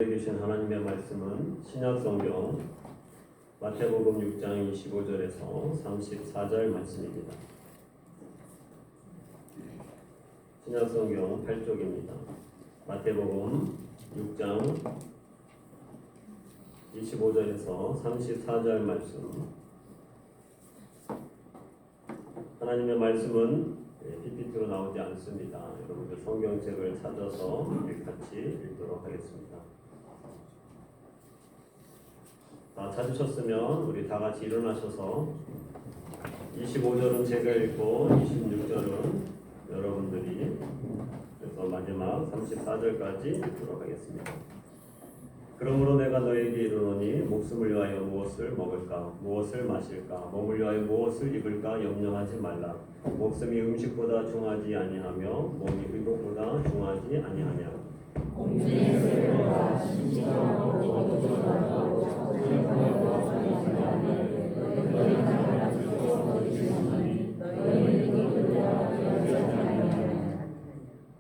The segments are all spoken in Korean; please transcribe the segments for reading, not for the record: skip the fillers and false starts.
주신 하나님의 말씀은 신약성경 마태복음 6장 25절에서 34절 말씀입니다. 신약성경 8쪽입니다. 마태복음 6장 25절에서 34절 말씀. 하나님의 말씀은 PPT로 나오지 않습니다. 여러분들 성경책을 찾아서 같이 읽도록 하겠습니다. 찾으셨으면 우리 다 같이 일어나셔서 25절은 제가 읽고 26절은 여러분들이, 그래서 마지막 34절까지 읽도록 하겠습니다. 그러므로 내가 너에게 이르노니 목숨을 위하여 무엇을 먹을까 무엇을 마실까 몸을 위하여 무엇을 입을까 염려하지 말라. 목숨이 음식보다 중하지 아니하며 몸이 의복보다 중하지 아니하냐.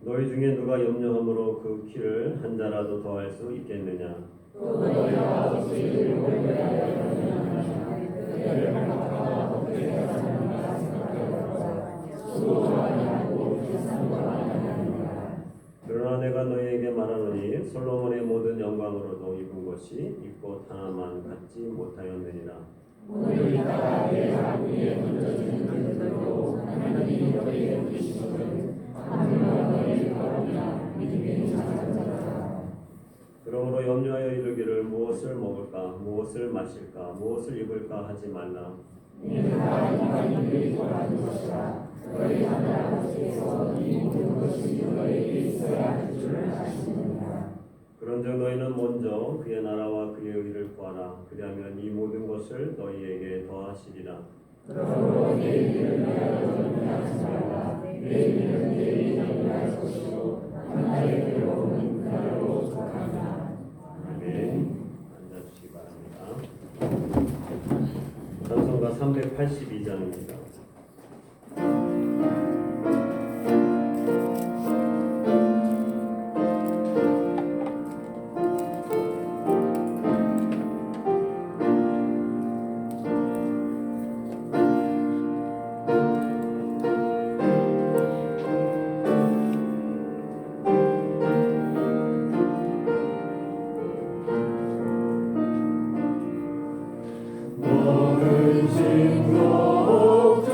너희 중에 누가 염려함으로 그 키를 한 자라도 더할 수 있겠느냐. 그러나 내가 너희에게 말하노니 솔로몬의 모든 영광으로도 입은 것이 입고 하나만 갖지 못하였느니라. 오늘 이따가 내 자리에 던져지는 그들로 하나님이 너희에게 부르시거든 하늘과 너희 가오리라 믿음이 작은 자라. 그러므로 염려하여 이르기를 무엇을 먹을까 무엇을 마실까 무엇을 입을까 하지 말라. 내가 인간이 구하는 것이라. 너희 하늘 아버지께서 이 모든 것이 너희에게 있어야 할 줄을 아시느니라. 그런즉 너희는 먼저 그의 나라와 그의 의를 구하라. 그리하면 이 모든 것을 너희에게 더하시리라. 그러므로 내일을 위하여 염려하지 말라. 내일은 내일이 염려할 것이요 한날의 괴로움은 그날로 속하리라. 아멘. 앉아주시기 바랍니다. 찬송가 382장입니다. 너는 진곡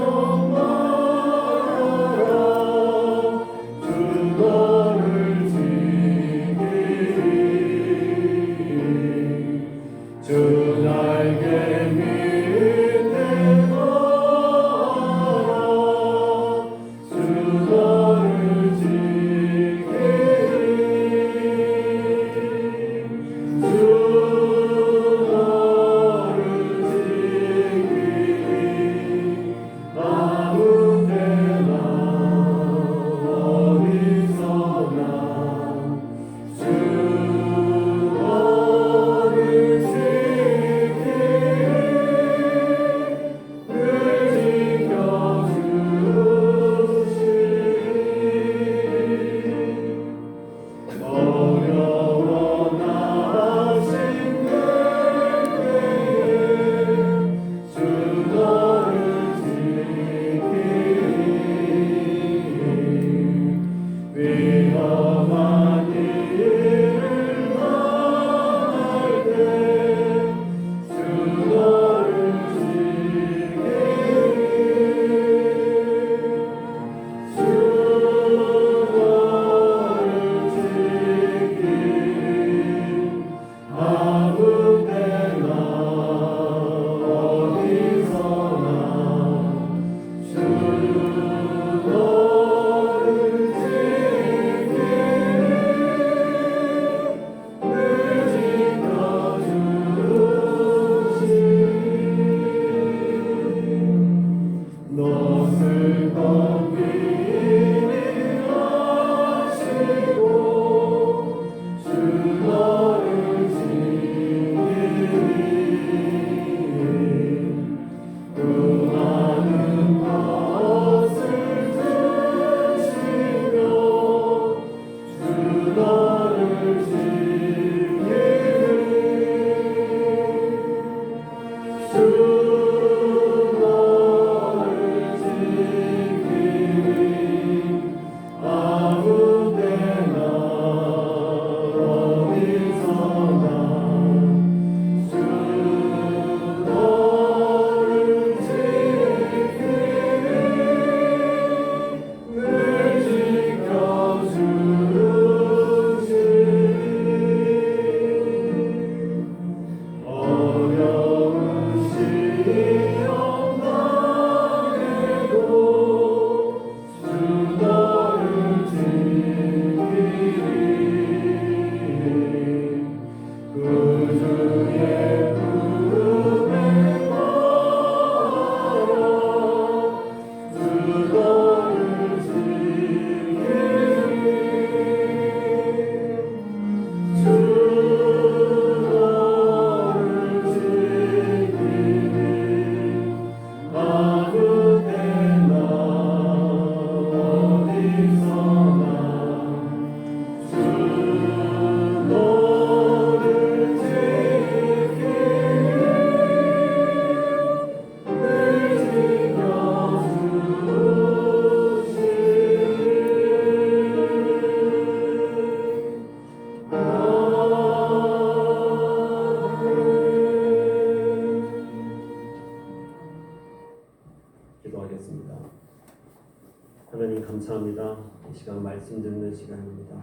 이 시간 말씀 듣는 시간입니다.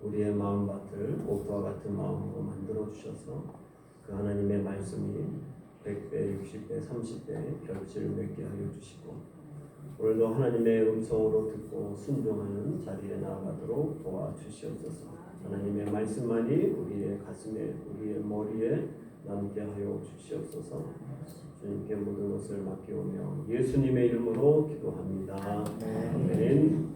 우리의 마음밭을 옥토와 같은 마음으로 만들어 주셔서 그 하나님의 말씀이 100배, 60배, 30배 결실을 맺게 하여 주시고 오늘도 하나님의 음성으로 듣고 순종하는 자리에 나아가도록 도와주시옵소서. 하나님의 말씀만이 우리의 가슴에, 우리의 머리에 남게 하여 주시옵소서. 주님께 모든 것을 맡기오며 예수님의 이름으로 기도합니다. 아멘.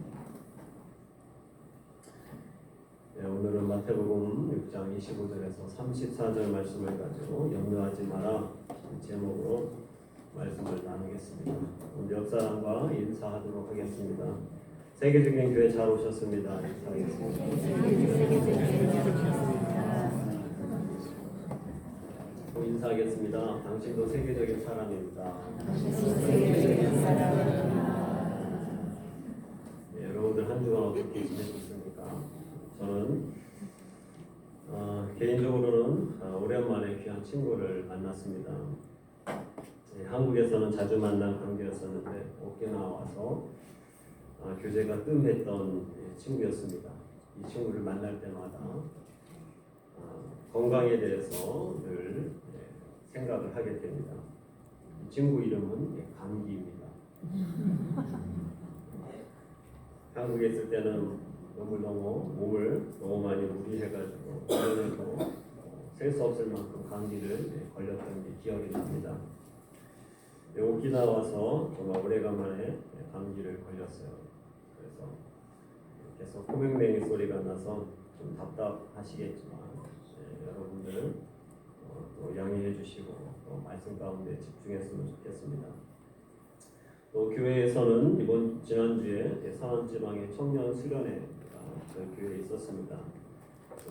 네, 오늘은 마태복음 6장 25절에서 34절 말씀을 가지고 염려하지 마라 제목으로 말씀을 나누겠습니다. 오늘 옆 사람과 인사하도록 하겠습니다. 세계적인 교회 잘 오셨습니다. 인사하겠습니다. 당신도 세계적인 사람입니다. 네, 여러분들 한 주간 어떻게 지내셨습니까? 저는 개인적으로는 오랜만에 귀한 친구를 만났습니다. 네, 한국에서는 자주 만난 관계였었는데 오키나와 와서 교제가 뜸했던 친구였습니다. 이 친구를 만날 때마다 건강에 대해서 늘 생각을 하게 됩니다. 이 친구 이름은 감기입니다. 한국에 있을 때는 너무 몸을 너무 많이 무리해가지고 그전에도 셀 수 없을 만큼 감기를 걸렸던 게 기억이 납니다. 오키나와 와서 정말 오래간만에 감기를 걸렸어요. 그래서 계속 코맹맹이 소리가 나서 좀 답답하시겠지만 여러분들 또 양해해 주시고 또 말씀 가운데 집중했으면 좋겠습니다. 또 교회에서는 지난주에 서남지방의 청년 수련회가 저희 교회에 있었습니다.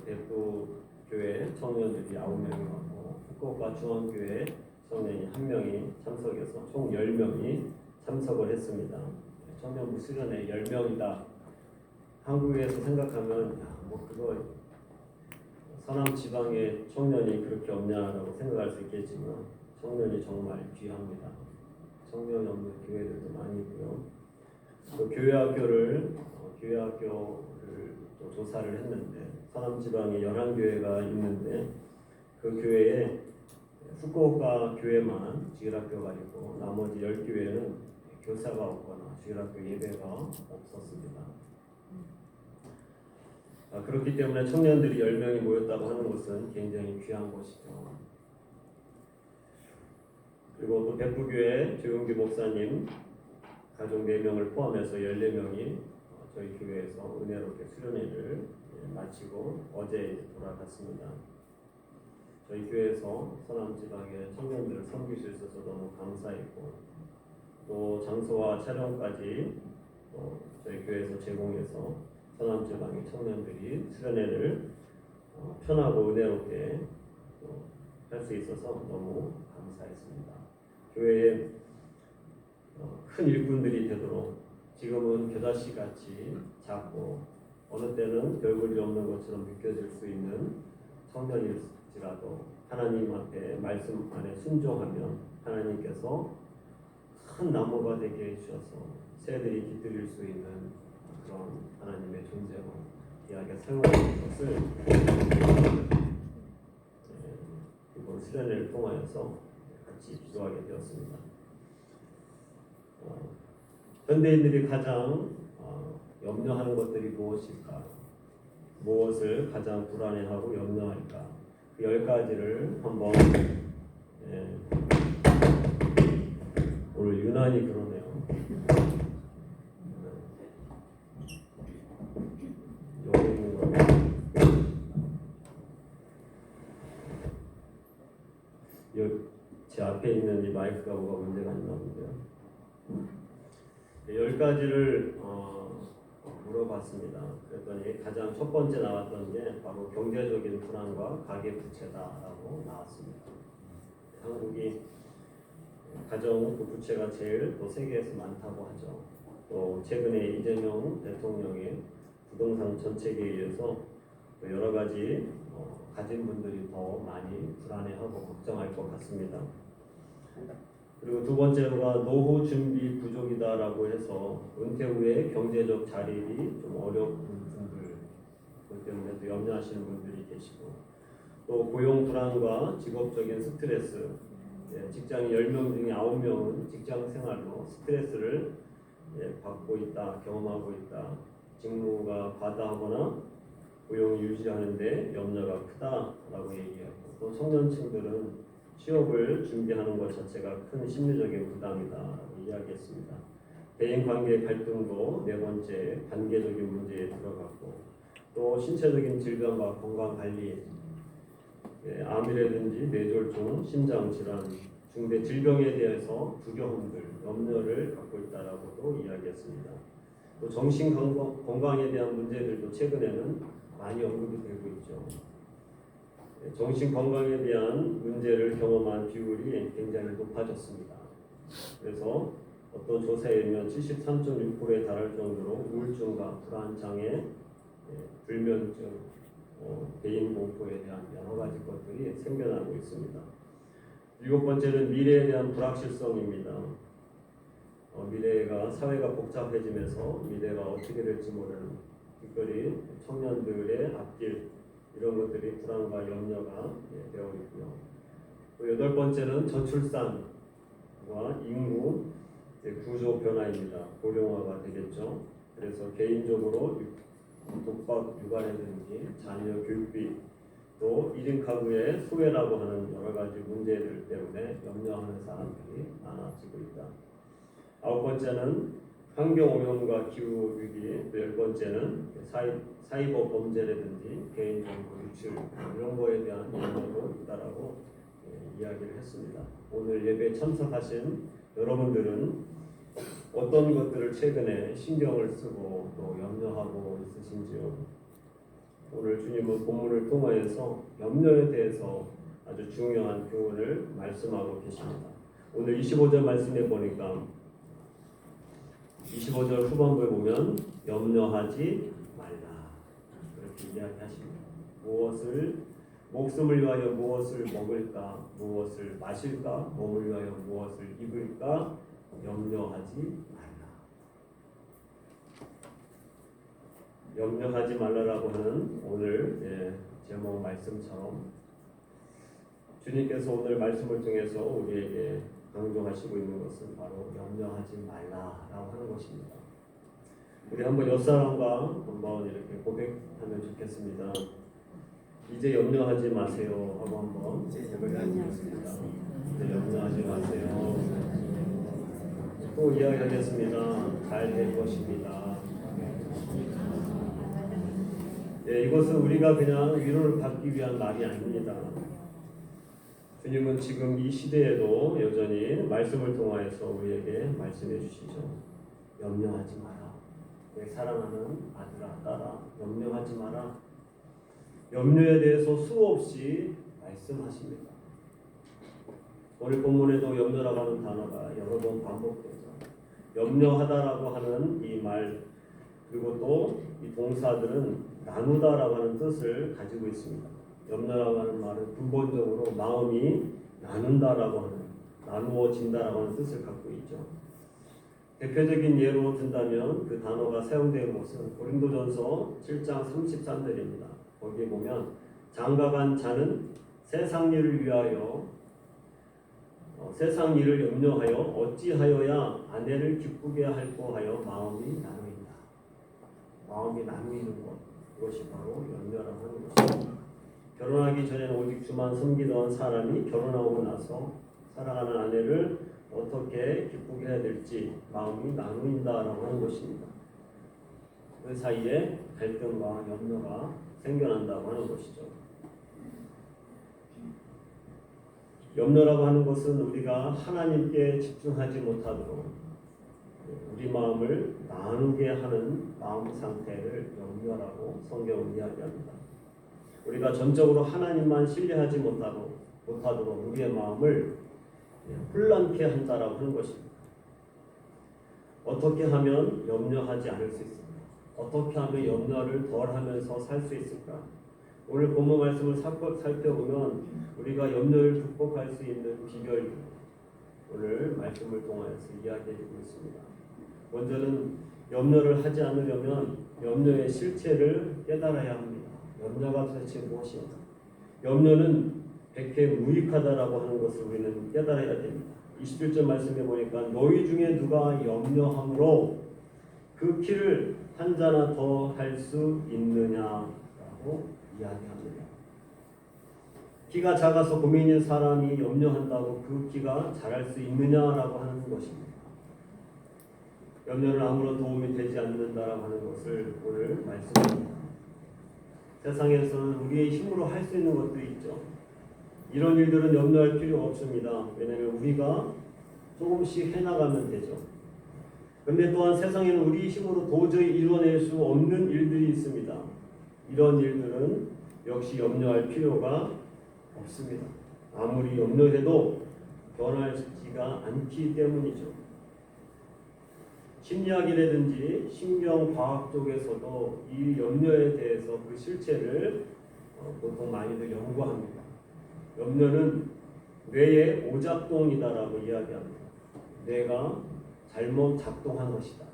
대구 교회 청년들이 9명이 왔고 후쿠오카 중앙교회 청년이 1명이 참석해서 총 10명이 참석을 했습니다. 청년부 수련회 10명이다. 한국에서 생각하면 그거 서남 지방의 청년이 그렇게 없냐라고 생각할 수 있겠지만 청년이 정말 귀합니다. 청년이 없는 교회들도 많이 있고요. 또 교회학교를 또 조사를 했는데 서남 지방에 11교회가 있는데 그 교회에 후쿠오카 교회만 주일학교가 있고 나머지 10교회는 교사가 없거나 주일학교 예배가 없었습니다. 그렇기 때문에 청년들이 10명이 모였다고 하는 것은 굉장히 귀한 것이죠. 그리고 또 백부교회 조용기 목사님 가족 4명을 포함해서 14명이 저희 교회에서 은혜롭게 수련회를 마치고 어제 돌아갔습니다. 저희 교회에서 서남지방의 청년들을 섬길 수 있어서 너무 감사했고 또 장소와 촬영까지 또 저희 교회에서 제공해서 서남지방의 청년들이 수련회를 편하고 은혜롭게 할 수 있어서 너무 감사했습니다. 교회에 큰 일꾼들이 되도록 지금은 교다시 같이 작고 어느 때는 별볼이 없는 것처럼 느껴질 수 있는 청년일지라도 하나님 앞에 말씀 안에 순종하면 하나님께서 큰 나무가 되게 해주셔서 새들이 깃들일 수 있는 그런 하나님의 존재로 귀하게 사용하는 것을 이번 수련회를 통하여서 같이 기도하게 되었습니다. 현대인들이 가장 염려하는 것들이 무엇일까? 무엇을 가장 불안해하고 염려할까? 그 10가지를 한번 오늘 유난히 그러네요. 여기 있는 거. 제 앞에 있는 이 마이크가 뭐가 문제가 있나 본데요. 10가지를 물어봤습니다. 그랬더니 가장 첫 번째 나왔던 게 바로 경제적인 불안과 가계 부채다라고 나왔습니다. 한국이 가정 부채가 제일 또 세계에서 많다고 하죠. 또 최근에 이재명 대통령의 부동산 정책에 의해서 또 여러 가지 가진 분들이 더 많이 불안해하고 걱정할 것 같습니다. 그리고 두 번째가 노후 준비 부족이다라고 해서 은퇴 후에 경제적 자립이 좀 어려운 분들, 그렇기 때문에 또 염려하시는 분들이 계시고, 또 고용 불안과 직업적인 스트레스, 직장인 10명 중에 9명은 직장 생활로 스트레스를 받고 있다, 경험하고 있다. 직무가 과다하거나 고용을 유지하는데 염려가 크다라고 얘기하고, 또 청년층들은 취업을 준비하는 것 자체가 큰 심리적인 부담이다라고 이야기했습니다. 대인관계 갈등도 네 번째 관계적인 문제에 들어갔고, 또 신체적인 질병과 건강관리, 암이라든지 뇌졸중, 심장질환, 중대 질병에 대해서 두려움들, 염려를 갖고 있다라고도 이야기했습니다. 또 정신 건강에 대한 문제들도 최근에는 많이 언급이 되고 있죠. 정신 건강에 대한 문제를 경험한 비율이 굉장히 높아졌습니다. 그래서 어떤 조사에 의하면 73.6%에 달할 정도로 우울증과 불안장애, 불면증, 개인 공포에 대한 여러 가지 것들이 생겨나고 있습니다. 일곱 번째는 미래에 대한 불확실성입니다. 미래가 사회가 복잡해지면서 미래가 어떻게 될지 모르는, 특별히 청년들의 앞길 이런 것들이 불안과 염려가 되어 있고요. 또 여덟 번째는 저출산과 인구 구조 변화입니다. 고령화가 되겠죠. 그래서 개인적으로 독박 육아라든지 자녀 교육비, 또 1인 가구의 소외라고 하는 여러 가지 문제들 때문에 염려하는 사람들이 많아지고 있다. 아홉 번째는 환경오염과 기후위기, 또 열 번째는 사이버 범죄라든지 개인정보 유출 이런 거에 대한 염려도 있다라고 이야기를 했습니다. 오늘 예배에 참석하신 여러분들은 어떤 것들을 최근에 신경을 쓰고 또 염려하고 있으신지요? 오늘 주님은 본문을 통하여서 염려에 대해서 아주 중요한 교훈을 말씀하고 계십니다. 오늘 25절 말씀에 보니까 25절 후반부에 보면 염려하지 말라 그렇게 이야기하십니다. 목숨을 위하여 무엇을 먹을까, 무엇을 마실까, 몸을 위하여 무엇을 입을까 염려하지 말라. 염려하지 말라라고 하는 오늘 제목 말씀처럼 주님께서 오늘 말씀을 통해서 우리에게 강조하시고 있는 것은 바로 염려하지 말라라고 하는 것입니다. 우리 한번 옆사람과 한번 이렇게 고백하면 좋겠습니다. 이제 염려하지 마세요 하고 한번 고백하겠습니다. 이제 염려하지 마세요. 또 이야기하겠습니다. 잘 될 것입니다. 이것은 우리가 그냥 위로를 받기 위한 말이 아닙니다. 주님은 지금 이 시대에도 여전히 말씀을 통하여서 우리에게 말씀해 주시죠. 염려하지 마라. 내 사랑하는 아들아, 딸아, 염려하지 마라. 염려에 대해서 수없이 말씀하십니다. 오늘 본문에도 염려라고 하는 단어가 여러 번 반복되죠. 염려하다라고 하는 이 말, 그리고 또 이 동사들은 나누다라고 하는 뜻을 가지고 있습니다. 염려라고 하는 말은 근본적으로 마음이 나눈다라고 하는, 나누어진다라고 하는 뜻을 갖고 있죠. 대표적인 예로 든다면 그 단어가 사용된 곳은 고린도전서 7장 33절입니다. 거기에 보면 장가간 자는 세상 일을 위하여 세상 일을 염려하여 어찌하여야 아내를 기쁘게 할꼬 하여 마음이 나누인다. 마음이 나누이는 것, 그것이 바로 염려라고 하는 것입니다. 결혼하기 전에는 오직 주만 섬기던 사람이 결혼하고 나서 사랑하는 아내를 어떻게 기쁘게 해야 될지 마음이 나누인다라고 하는 것입니다. 그 사이에 갈등과 염려가 생겨난다고 하는 것이죠. 염려라고 하는 것은 우리가 하나님께 집중하지 못하도록 우리 마음을 나누게 하는 마음 상태를 염려라고 성경은 이야기합니다. 우리가 전적으로 하나님만 신뢰하지 못하도록 우리의 마음을 혼란케 한다라고 하는 것입니다. 어떻게 하면 염려하지 않을 수 있을까? 어떻게 하면 염려를 덜하면서 살 수 있을까? 오늘 본문 말씀을 살펴보면 우리가 염려를 극복할 수 있는 비결, 오늘 말씀을 통하여서 이야기해주고 있습니다. 먼저는 염려를 하지 않으려면 염려의 실체를 깨달아야 합니다. 염려가 도대체 무엇인가? 염려는 백해무익하다라고 하는 것을 우리는 깨달아야 됩니다. 21절 말씀에 보니까 너희 중에 누가 염려함으로 그 키를 한 자나 더 할 수 있느냐라고 이야기합니다. 키가 작아서 고민인 사람이 염려한다고 그 키가 자랄 수 있느냐라고 하는 것입니다. 염려는 아무런 도움이 되지 않는다라고 하는 것을 오늘 말씀합니다. 세상에서는 우리의 힘으로 할 수 있는 것도 있죠. 이런 일들은 염려할 필요가 없습니다. 왜냐하면 우리가 조금씩 해나가면 되죠. 그런데 또한 세상에는 우리 힘으로 도저히 이뤄낼 수 없는 일들이 있습니다. 이런 일들은 역시 염려할 필요가 없습니다. 아무리 염려해도 변하지가 않기 때문이죠. 심리학이라든지 신경과학 쪽에서도 이 염려에 대해서 그 실체를 보통 많이들 연구합니다. 염려는 뇌의 오작동이다라고 이야기합니다. 뇌가 잘못 작동한 것이다.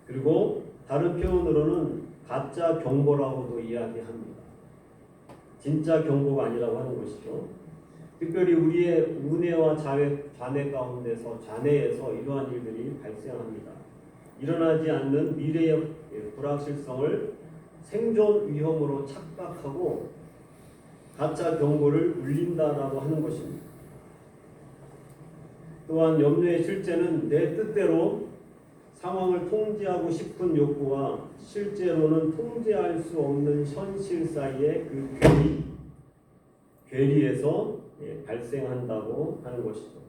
그리고 다른 표현으로는 가짜 경보라고도 이야기합니다. 진짜 경보가 아니라고 하는 것이죠. 특별히 우리의 우뇌와 좌뇌 가운데서 좌뇌에서 이러한 일들이 발생합니다. 일어나지 않는 미래의 불확실성을 생존 위험으로 착각하고 가짜 경보를 울린다라고 하는 것입니다. 또한 염려의 실제는 내 뜻대로 상황을 통제하고 싶은 욕구와 실제로는 통제할 수 없는 현실 사이의 그 괴리에서 발생한다고 하는 것이죠.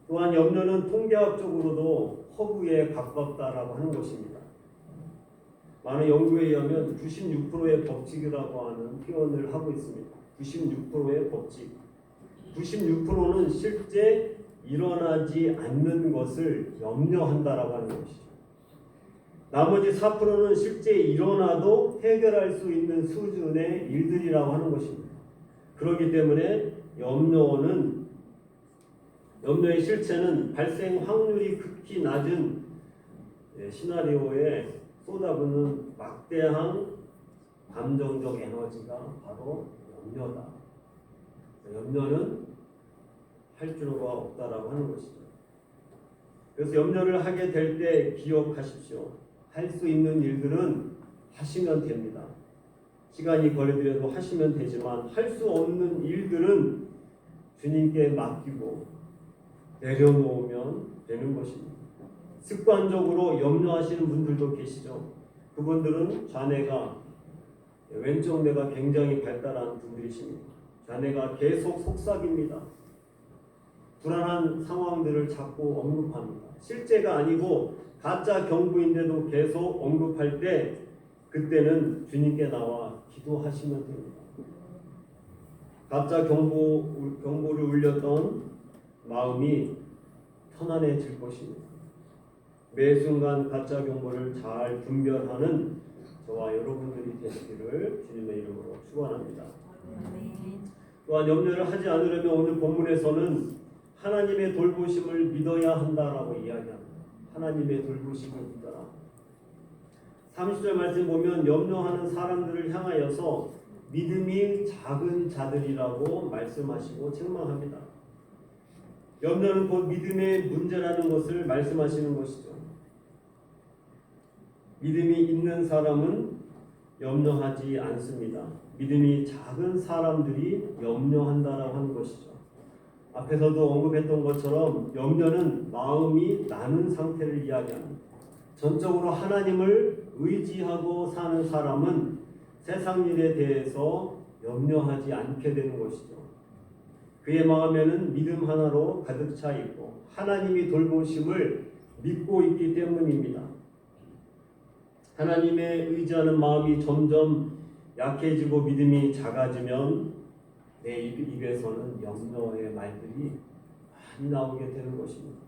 또한 염려는 통계학적으로도 허구에 가깝다라고 하는 것입니다. 많은 연구에 의하면 96%의 법칙이라고 하는 표현을 하고 있습니다. 96%의 법칙. 96%는 실제 일어나지 않는 것을 염려한다라고 하는 것이죠. 나머지 4%는 실제 일어나도 해결할 수 있는 수준의 일들이라고 하는 것입니다. 그렇기 때문에 염려의 실체는 발생 확률이 극히 낮은 시나리오에 쏟아붓는 막대한 감정적 에너지가 바로 염려다. 염려는 할 필요가 없다라고 하는 것이죠. 그래서 염려를 하게 될 때 기억하십시오. 할 수 있는 일들은 하시면 됩니다. 시간이 걸리더라도 하시면 되지만 할 수 없는 일들은 주님께 맡기고 내려놓으면 되는 것입니다. 습관적으로 염려하시는 분들도 계시죠. 그분들은 좌뇌가 왼쪽 뇌가 굉장히 발달한 분들이십니다. 좌뇌가 계속 속삭입니다. 불안한 상황들을 자꾸 언급합니다. 실제가 아니고 가짜 경고인데도 계속 언급할 때 그때는 주님께 나와 기도하시면 됩니다. 가짜 경보를 울렸던 마음이 편안해질 것입니다. 매 순간 가짜 경보를 잘 분별하는 저와 여러분들이 되시기를 주님의 이름으로 축원합니다. 또한 염려를 하지 않으려면 오늘 본문에서는 하나님의 돌보심을 믿어야 한다라고 이야기합니다. 하나님의 돌보심을 믿어라. 30절 말씀 보면 염려하는 사람들을 향하여서 믿음이 작은 자들이라고 말씀하시고 책망합니다. 염려는 곧 믿음의 문제라는 것을 말씀하시는 것이죠. 믿음이 있는 사람은 염려하지 않습니다. 믿음이 작은 사람들이 염려한다라고 하는 것이죠. 앞에서도 언급했던 것처럼 염려는 마음이 나는 상태를 이야기합니다. 전적으로 하나님을 의지하고 사는 사람은 세상 일에 대해서 염려하지 않게 되는 것이죠. 그의 마음에는 믿음 하나로 가득 차 있고 하나님이 돌보심을 믿고 있기 때문입니다. 하나님에 의지하는 마음이 점점 약해지고 믿음이 작아지면 내 입에서는 염려의 말들이 많이 나오게 되는 것입니다.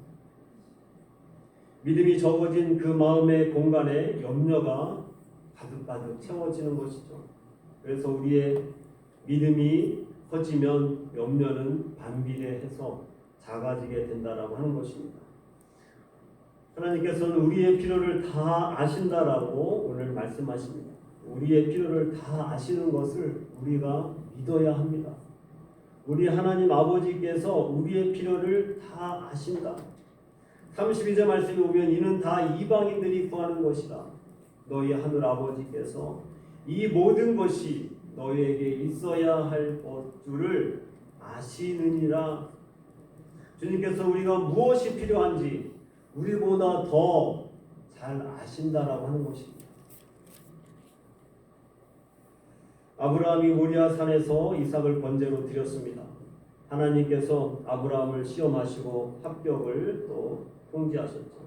믿음이 적어진 그 마음의 공간에 염려가 가득가득 채워지는 것이죠. 그래서 우리의 믿음이 커지면 염려는 반비례해서 작아지게 된다라고 하는 것입니다. 하나님께서는 우리의 필요를 다 아신다라고 오늘 말씀하십니다. 우리의 필요를 다 아시는 것을 우리가 믿어야 합니다. 우리 하나님 아버지께서 우리의 필요를 다 아신다. 32절 말씀에 보면 이는 다 이방인들이 구하는 것이다. 너희 하늘 아버지께서 이 모든 것이 너희에게 있어야 할 것들을 아시느니라. 주님께서 우리가 무엇이 필요한지 우리보다 더 잘 아신다라고 하는 것입니다. 아브라함이 모리아 산에서 이삭을 번제로 드렸습니다. 하나님께서 아브라함을 시험하시고 합격을 또 통지하셨죠.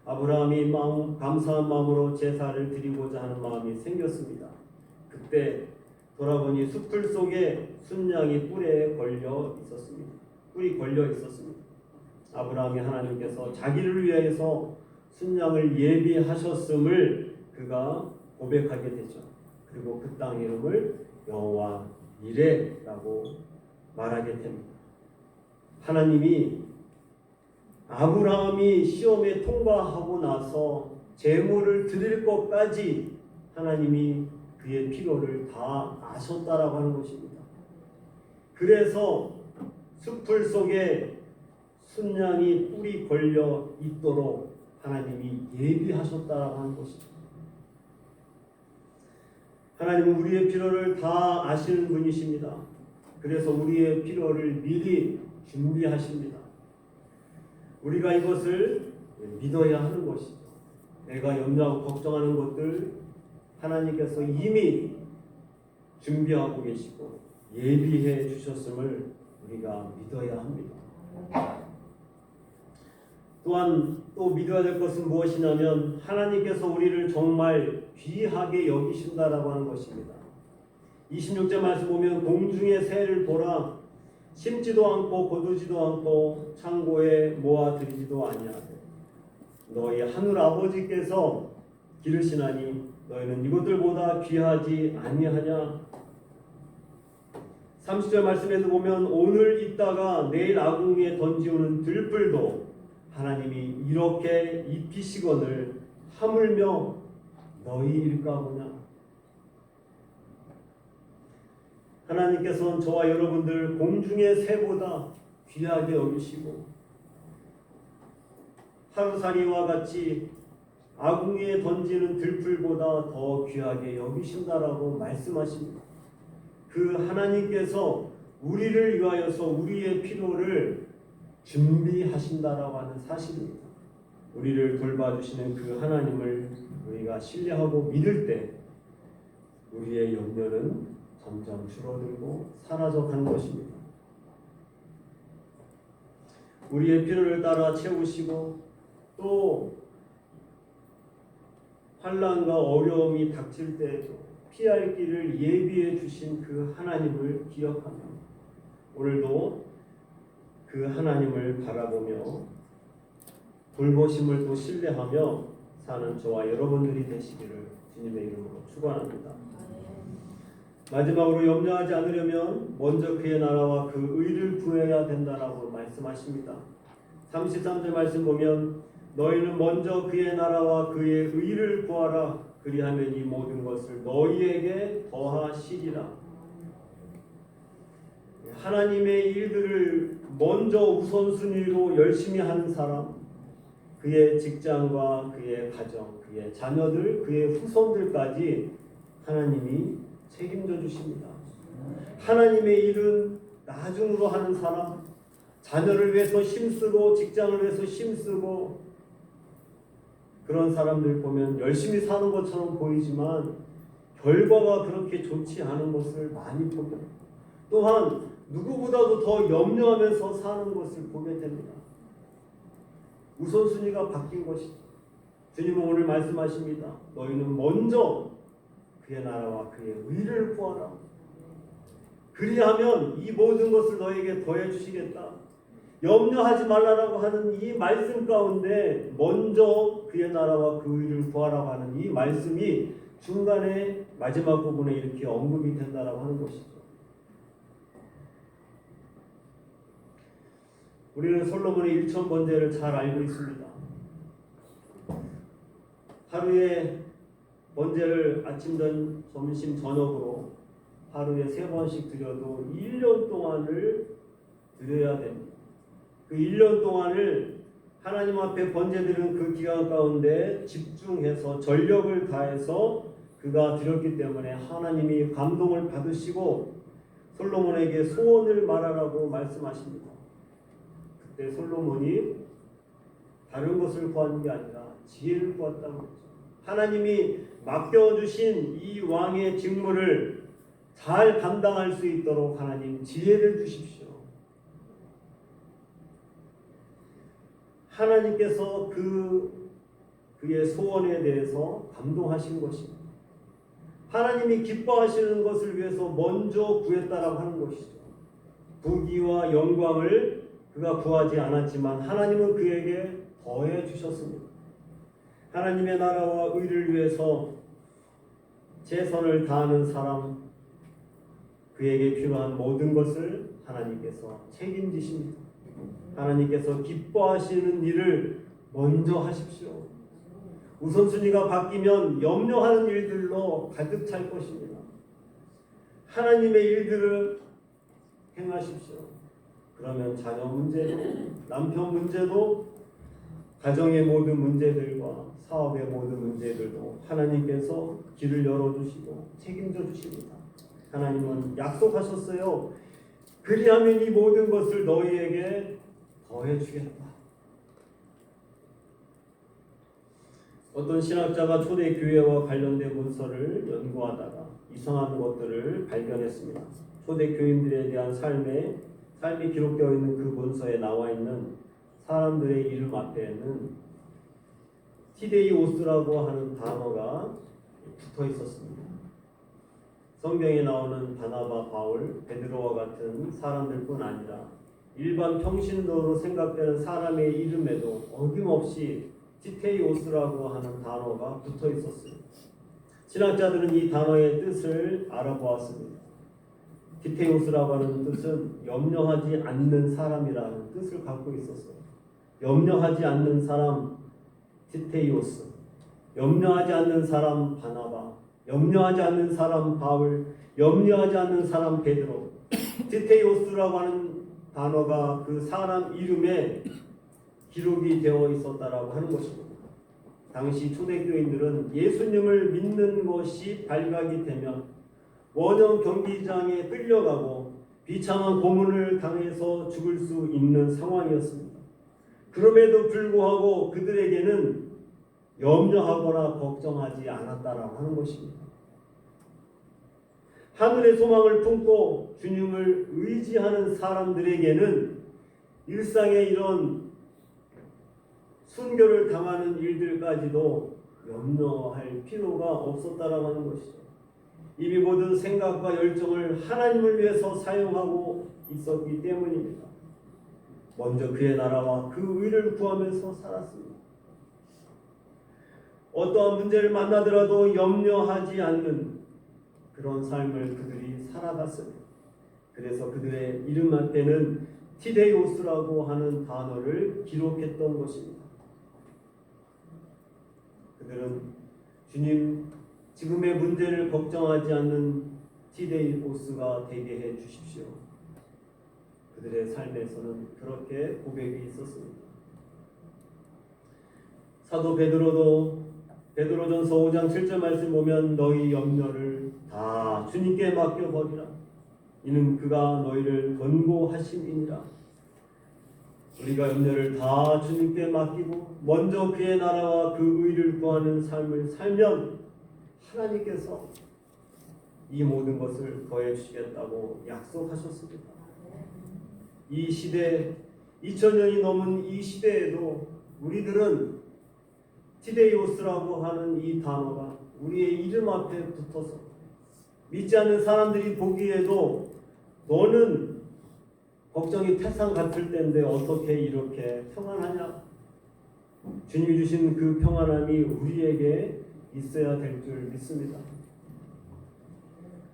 아브라함이 감사한 마음으로 제사를 드리고자 하는 마음이 생겼습니다. 그때 돌아보니 숲풀 속에 순양이 뿔에 걸려 있었습니다. 뿔이 걸려 있었습니다. 아브라함이 하나님께서 자기를 위해서 순양을 예비하셨음을 그가 고백하게 되죠. 그리고 그 땅 이름을 여호와 이레라고 말하게 됩니다. 하나님이 아브라함이 시험에 통과하고 나서 제물을 드릴 것까지 하나님이 그의 필요를 다 아셨다라고 하는 것입니다. 그래서 숲풀 속에 순양이 뿔이 걸려 있도록 하나님이 예비하셨다라고 하는 것입니다. 하나님은 우리의 필요를 다 아시는 분이십니다. 그래서 우리의 필요를 미리 준비하십니다. 우리가 이것을 믿어야 하는 것이죠. 내가 염려하고 걱정하는 것들 하나님께서 이미 준비하고 계시고 예비해 주셨음을 우리가 믿어야 합니다. 또한 또 믿어야 될 것은 무엇이냐면 하나님께서 우리를 정말 귀하게 여기신다라고 하는 것입니다. 26절 말씀 보면 공중의 새를 보라 심지도 않고 거두지도 않고 창고에 모아들이지도 아니하되 너희 하늘 아버지께서 기르시나니 너희는 이것들보다 귀하지 아니하냐. 30절 말씀에도 보면 오늘 있다가 내일 아궁이에 던지우는 들불도 하나님이 이렇게 입히시거늘 하물며 너희일까 보냐. 하나님께서는 저와 여러분들 공중의 새보다 귀하게 여기시고 하루살이와 같이 아궁이에 던지는 들풀보다 더 귀하게 여기신다라고 말씀하십니다. 그 하나님께서 우리를 위하여서 우리의 필요를 준비하신다라고 하는 사실입니다. 우리를 돌봐주시는 그 하나님을 우리가 신뢰하고 믿을 때 우리의 염려는 점점 줄어들고 사라져 가는 것입니다. 우리의 필요를 따라 채우시고 또 환난과 어려움이 닥칠 때에도 피할 길을 예비해 주신 그 하나님을 기억하며 오늘도 그 하나님을 바라보며 돌보심을 또 신뢰하며 사는 저와 여러분들이 되시기를 주님의 이름으로 축원합니다. 마지막으로 염려하지 않으려면 먼저 그의 나라와 그 의를 구해야 된다라고 말씀하십니다. 33절 말씀 보면 너희는 먼저 그의 나라와 그의 의를 구하라. 그리하면 이 모든 것을 너희에게 더하시리라. 하나님의 일들을 먼저 우선순위로 열심히 하는 사람, 그의 직장과 그의 가정, 그의 자녀들, 그의 후손들까지 하나님이 책임져 주십니다. 하나님의 일은 나중으로 하는 사람, 자녀를 위해서 힘쓰고 직장을 위해서 힘쓰고 그런 사람들 보면 열심히 사는 것처럼 보이지만 결과가 그렇게 좋지 않은 것을 많이 보게 됩니다. 또한 누구보다도 더 염려하면서 사는 것을 보게 됩니다. 우선순위가 바뀐 것이죠. 주님은 오늘 말씀하십니다. 너희는 먼저 그의 나라와 그의 의를 구하라. 그리하면 이 모든 것을 너에게 더해 주시겠다. 염려하지 말라라고 하는 이 말씀 가운데 먼저 그의 나라와 그 의를 구하라고 하는 이 말씀이 중간에 마지막 부분에 이렇게 언급이 된다라고 하는 것이죠. 우리는 솔로몬의 일천 번제를 잘 알고 있습니다. 하루에 번제를 아침, 점심, 저녁으로 하루에 3번씩 드려도 1년 동안을 드려야 됩니다. 그 1년 동안을 하나님 앞에 번제드리는 그 기간 가운데 집중해서 전력을 다해서 그가 드렸기 때문에 하나님이 감동을 받으시고 솔로몬에게 소원을 말하라고 말씀하십니다. 그때 솔로몬이 다른 것을 구하는 게 아니라 지혜를 구했다는 거죠. 하나님이 맡겨주신 이 왕의 직무를 잘 감당할 수 있도록 하나님 지혜를 주십시오. 하나님께서 그의 소원에 대해서 감동하신 것입니다. 하나님이 기뻐하시는 것을 위해서 먼저 구했다라고 하는 것이죠. 부귀와 영광을 그가 구하지 않았지만 하나님은 그에게 더해 주셨습니다. 하나님의 나라와 의를 위해서 최선을 다하는 사람, 그에게 필요한 모든 것을 하나님께서 책임지십니다. 하나님께서 기뻐하시는 일을 먼저 하십시오. 우선순위가 바뀌면 염려하는 일들로 가득 찰 것입니다. 하나님의 일들을 행하십시오. 그러면 자녀 문제도, 남편 문제도, 가정의 모든 문제들과 사업의 모든 문제들도 하나님께서 길을 열어주시고 책임져 주십니다. 하나님은 약속하셨어요. 그리하면 이 모든 것을 너희에게 더해 주겠다. 어떤 신학자가 초대교회와 관련된 문서를 연구하다가 이상한 것들을 발견했습니다. 초대교인들에 대한 삶이 기록되어 있는 그 문서에 나와 있는 사람들의 이름 앞에는 티데이오스라고 하는 단어가 붙어 있었습니다. 성경에 나오는 바나바, 바울, 베드로와 같은 사람들뿐 아니라 일반 평신도로 생각되는 사람의 이름에도 어김없이 티데이오스라고 하는 단어가 붙어 있었습니다. 신학자들은 이 단어의 뜻을 알아보았습니다. 티데이오스라고 하는 뜻은 염려하지 않는 사람이라는 뜻을 갖고 있었어요. 염려하지 않는 사람 티데이오스, 염려하지 않는 사람 바나바, 염려하지 않는 사람 바울, 염려하지 않는 사람 베드로. 티데이오스라고 하는 단어가 그 사람 이름에 기록이 되어 있었다라고 하는 것입니다. 당시 초대교인들은 예수님을 믿는 것이 발각이 되면 원형 경기장에 끌려가고 비참한 고문을 당해서 죽을 수 있는 상황이었습니다. 그럼에도 불구하고 그들에게는 염려하거나 걱정하지 않았다라고 하는 것입니다. 하늘의 소망을 품고 주님을 의지하는 사람들에게는 일상의 이런 순교를 당하는 일들까지도 염려할 필요가 없었다라고 하는 것이죠. 이미 모든 생각과 열정을 하나님을 위해서 사용하고 있었기 때문입니다. 먼저 그의 나라와 그 의를 구하면서 살았습니다. 어떠한 문제를 만나더라도 염려하지 않는 그런 삶을 그들이 살아갔습니다. 그래서 그들의 이름 앞에는 티데이오스라고 하는 단어를 기록했던 것입니다. 그들은 주님, 지금의 문제를 걱정하지 않는 티데이오스가 되게 해 주십시오. 그들의 삶에서는 그렇게 고백이 있었습니다. 사도 베드로전서 5장 7절 말씀 보면 너희 염려를 다 주님께 맡겨버리라. 이는 그가 너희를 권고하심이니라. 우리가 염려를 다 주님께 맡기고 먼저 그의 나라와 그 의를 구하는 삶을 살면 하나님께서 이 모든 것을 더해 주시겠다고 약속하셨습니다. 이 시대, 2000년이 넘은 이 시대에도 우리들은 티데이오스라고 하는 이 단어가 우리의 이름 앞에 붙어서 믿지 않는 사람들이 보기에도 너는 걱정이 태산 같을 때인데 어떻게 이렇게 평안하냐? 주님이 주신 그 평안함이 우리에게 있어야 될 줄 믿습니다.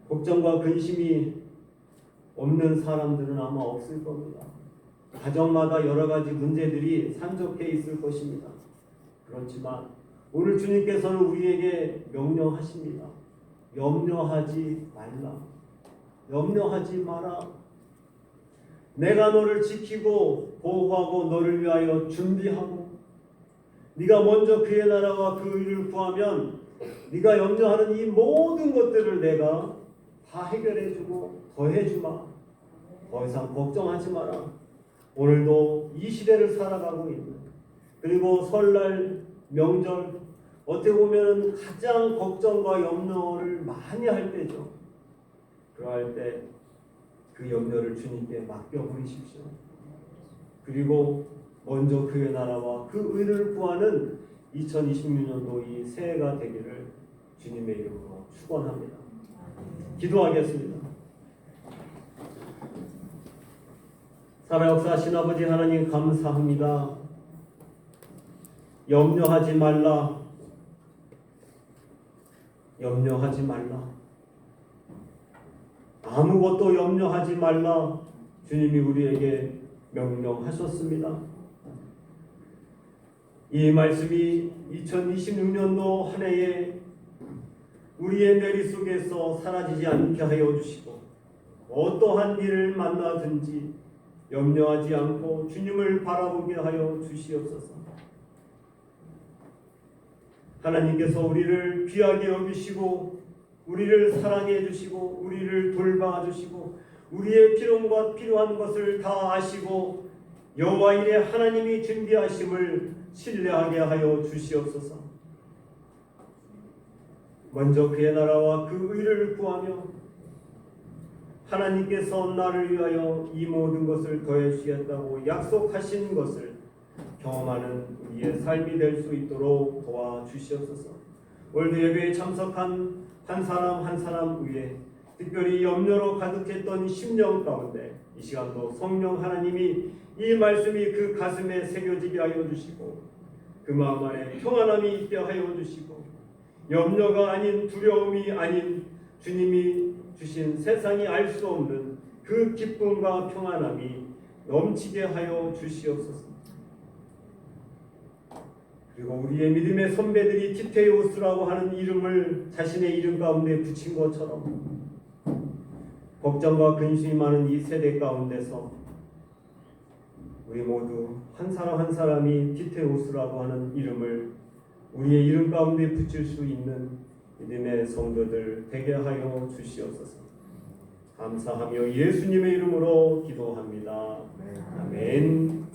걱정과 근심이 없는 사람들은 아마 없을 겁니다. 가정마다 여러 가지 문제들이 산적해 있을 것입니다. 그렇지만 오늘 주님께서는 우리에게 명령하십니다. 염려하지 말라. 염려하지 마라. 내가 너를 지키고 보호하고 너를 위하여 준비하고 네가 먼저 그의 나라와 그 의를 구하면 네가 염려하는 이 모든 것들을 내가 다 해결해주고 더해주마. 더 이상 걱정하지 마라. 오늘도 이 시대를 살아가고 있는, 그리고 설날 명절 어떻게 보면 가장 걱정과 염려를 많이 할 때죠. 그러할 때 그 염려를 주님께 맡겨버리십시오. 그리고 먼저 그의 나라와 그 의를 구하는 2026년도 이 새해가 되기를 주님의 이름으로 축원합니다. 기도하겠습니다. 살아역사하신 아버지 하나님 감사합니다. 염려하지 말라. 염려하지 말라. 아무것도 염려하지 말라. 주님이 우리에게 명령하셨습니다. 이 말씀이 2026년도 한 해에 우리의 머릿속에서 사라지지 않게 하여 주시고, 어떠한 일을 만나든지 염려하지 않고 주님을 바라보게 하여 주시옵소서. 하나님께서 우리를 귀하게 여기시고 우리를 사랑해 주시고 우리를 돌봐 주시고 우리의 필요한 것을 다 아시고 여호와 일에 하나님이 준비하심을 신뢰하게 하여 주시옵소서. 먼저 그의 나라와 그 의를 구하며 하나님께서 나를 위하여 이 모든 것을 더해 주시겠다고 약속하신 것을 경험하는 우리의 삶이 될 수 있도록 도와주시옵소서. 오늘도 예배에 참석한 한 사람 한 사람 위에 특별히 염려로 가득했던 심령 가운데 이 시간도 성령 하나님이 이 말씀이 그 가슴에 새겨지게 하여 주시고 그 마음 안에 평안함이 있게 하여 주시고 염려가 아닌 두려움이 아닌 주님이 주신 세상이 알 수 없는 그 기쁨과 평안함이 넘치게 하여 주시옵소서. 그리고 우리의 믿음의 선배들이 티테우스라고 하는 이름을 자신의 이름 가운데 붙인 것처럼 걱정과 근심이 많은 이 세대 가운데서 우리 모두 한 사람 한 사람이 티테우스라고 하는 이름을 우리의 이름 가운데 붙일 수 있는 믿음의 성도들 되게 하여 주시옵소서. 감사하며 예수님의 이름으로 기도합니다. 아멘.